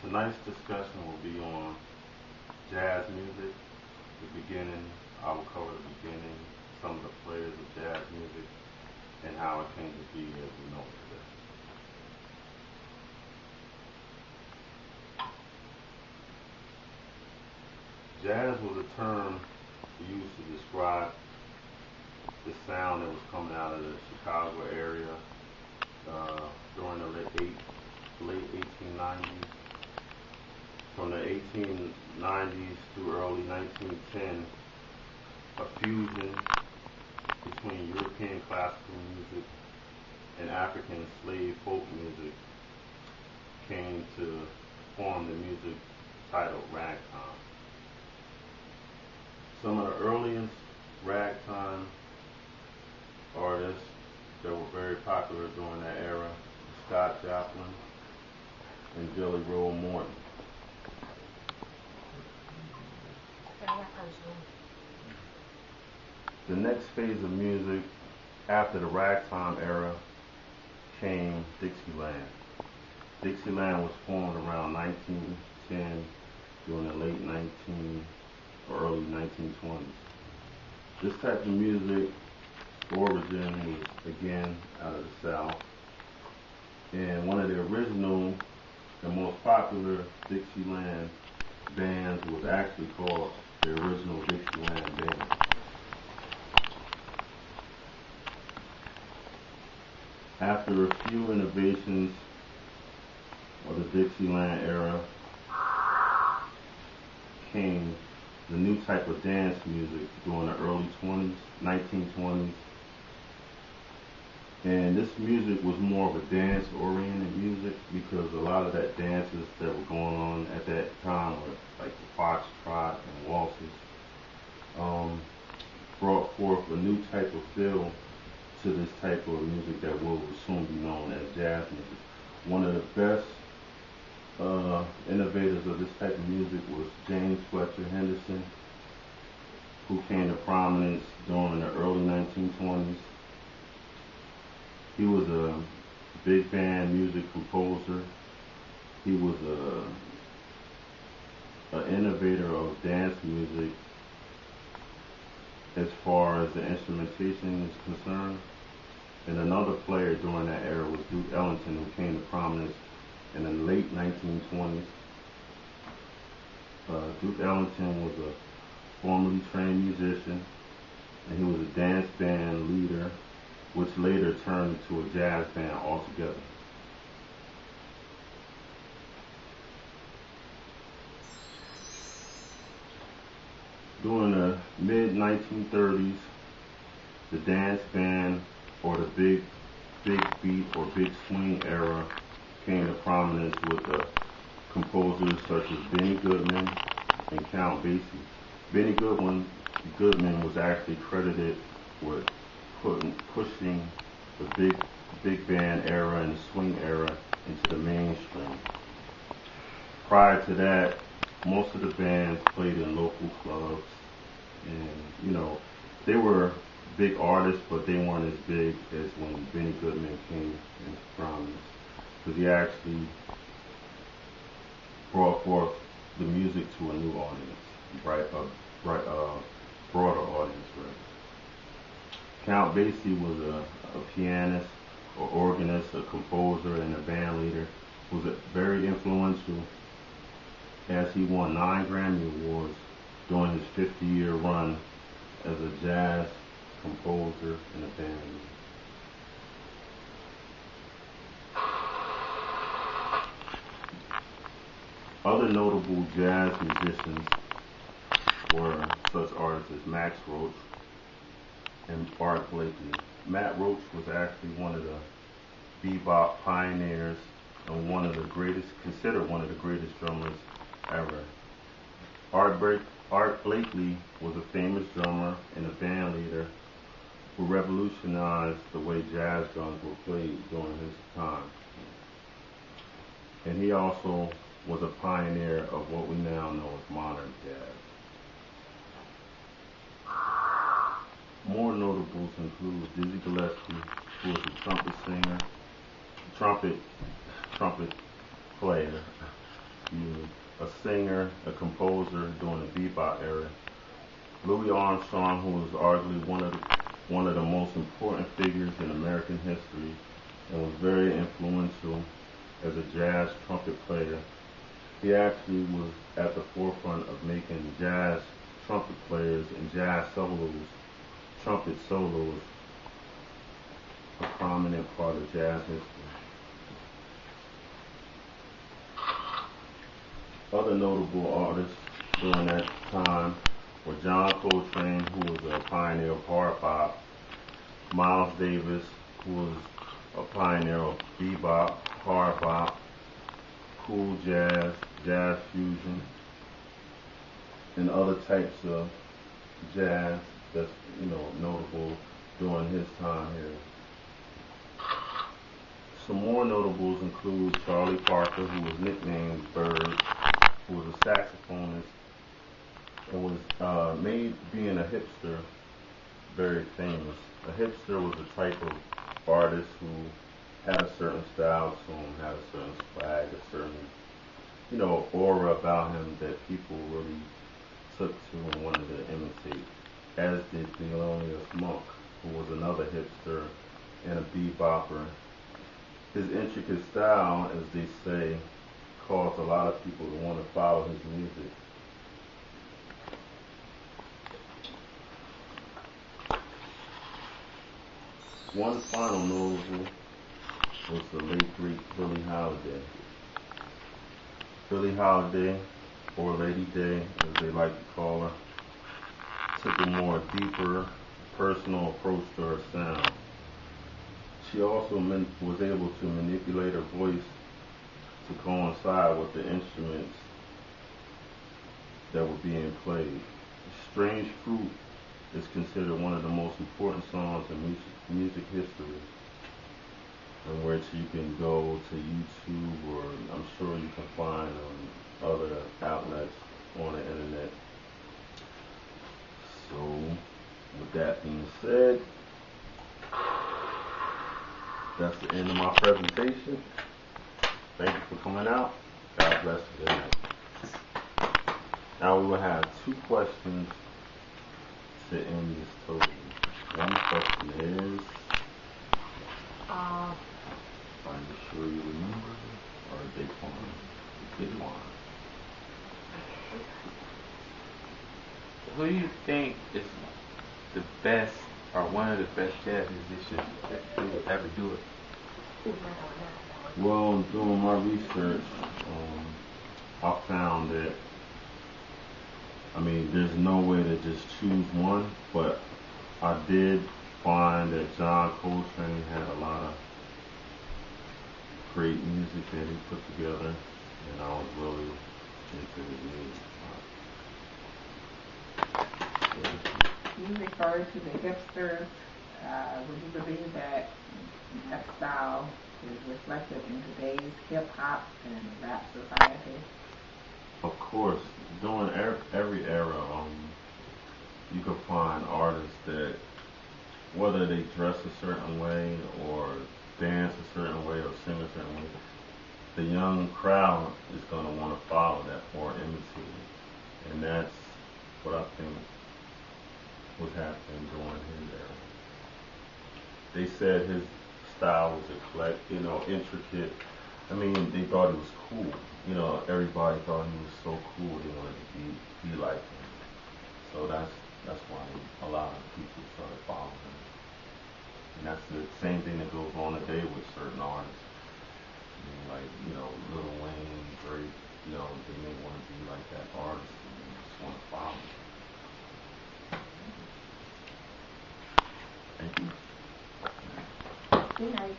Tonight's discussion will be on jazz music. The beginning, I will cover the beginning, some of the players of jazz music, and how it came to be as we know it today. Jazz was a term used to describe the sound that was coming out of the Chicago area during the late 1890s. From the 1890s to early 1910, a fusion between European classical music and African slave folk music came to form the music titled ragtime. Some of the earliest ragtime artists that were very popular during that era, Scott Joplin and Jelly Roll Morton. The next phase of music after the ragtime era came Dixieland. Dixieland was formed around 1910 during the late or early 1920s. This type of music origin was again out of the South, and one of the original and most popular Dixieland bands was actually called the original Dixieland Band. After a few innovations of the Dixieland era came the new type of dance music during the early 1920s. And this music was more of a dance-oriented music because a lot of that dances that were going on at that time were like the foxtrot and waltzes, brought forth a new type of feel to this type of music that will soon be known as jazz music. One of the best innovators of this type of music was James Fletcher Henderson, who came to prominence during the early 1920s. He was a big band music composer. He was an innovator of dance music as far as the instrumentation is concerned. And another player during that era was Duke Ellington, who came to prominence in the late 1920s. Duke Ellington was a formerly trained musician, and he was a dance band leader, which later turned into a jazz band altogether. During the mid-1930s, the dance band or the big beat or big swing era came to prominence with composers such as Benny Goodman and Count Basie. Benny Goodman was actually credited with pushing the big band era and the swing era into the mainstream. Prior to that, most of the bands played in local clubs, and they were big artists, but they weren't as big as when Benny Goodman came into prominence, because he actually brought forth the music to a new audience, broader audience, right? Count Basie was a pianist, an organist, a composer, and a band leader who was very influential, as he won 9 Grammy Awards during his 50-year run as a jazz composer and a band leader. Other notable jazz musicians were such artists as Max Roach and Art Blakey. Matt Roach was actually one of the bebop pioneers and considered one of the greatest drummers ever. Art Blakey was a famous drummer and a band leader who revolutionized the way jazz drums were played during his time. And he also was a pioneer of what we now know as modern jazz. More notables include Dizzy Gillespie, who was a trumpet player, He was a singer, a composer during the bebop era. Louis Armstrong, who was arguably one of the most important figures in American history, and was very influential as a jazz trumpet player. He actually was at the forefront of making jazz trumpet players and jazz solos, trumpet solos, a prominent part of jazz history. Other notable artists during that time were John Coltrane, who was a pioneer of hard bop, Miles Davis, who was a pioneer of bebop, hard bop, cool jazz, jazz fusion, and other types of jazz that's notable during his time here. Some more notables include Charlie Parker, who was nicknamed Bird, who was a saxophonist and was made being a hipster very famous. A hipster was a type of artist who had a certain style to him, had a certain swag, a certain, aura about him that people really took to and wanted to imitate, as did Thelonious Monk, who was another hipster and a bebopper. His intricate style, as they say, caused a lot of people to want to follow his music. One final notable was the late great Billie Holiday. Billie Holiday, or Lady Day, as they like to call her, took a more deeper, personal approach to her sound. She also was able to manipulate her voice to coincide with the instruments that were being played. Strange Fruit is considered one of the most important songs in music history, in which you can go to YouTube, or I'm sure you can find on other outlets on the internet. So, with that being said, that's the end of my presentation. Thank you for coming out. God bless you. Good night. Now we will have 2 questions to end this total. One question is, are you sure you remember, or are they fun? Big one. Who do you think is the best, or one of the best jazz musicians that will ever do it? Well, doing my research, I found that, there's no way to just choose one, but I did find that John Coltrane had a lot of great music that he put together, and I was really into his music. You referred to the hipster. Would you believe that that style is reflected in today's hip-hop and rap society? Of course, during every era, you could find artists that, whether they dress a certain way or dance a certain way or sing a certain way, the young crowd is going to want to follow that or imitate it. And that's what I think was happening during his era. They said his style was eclectic, intricate. They thought it was cool. Everybody thought he was so cool. They wanted to be like him. So that's why a lot of people started following him. And that's the same thing that goes on today with certain artists. Lil Wayne, Drake. They may want to be like that artist and just want to follow him. Thank you. Good night.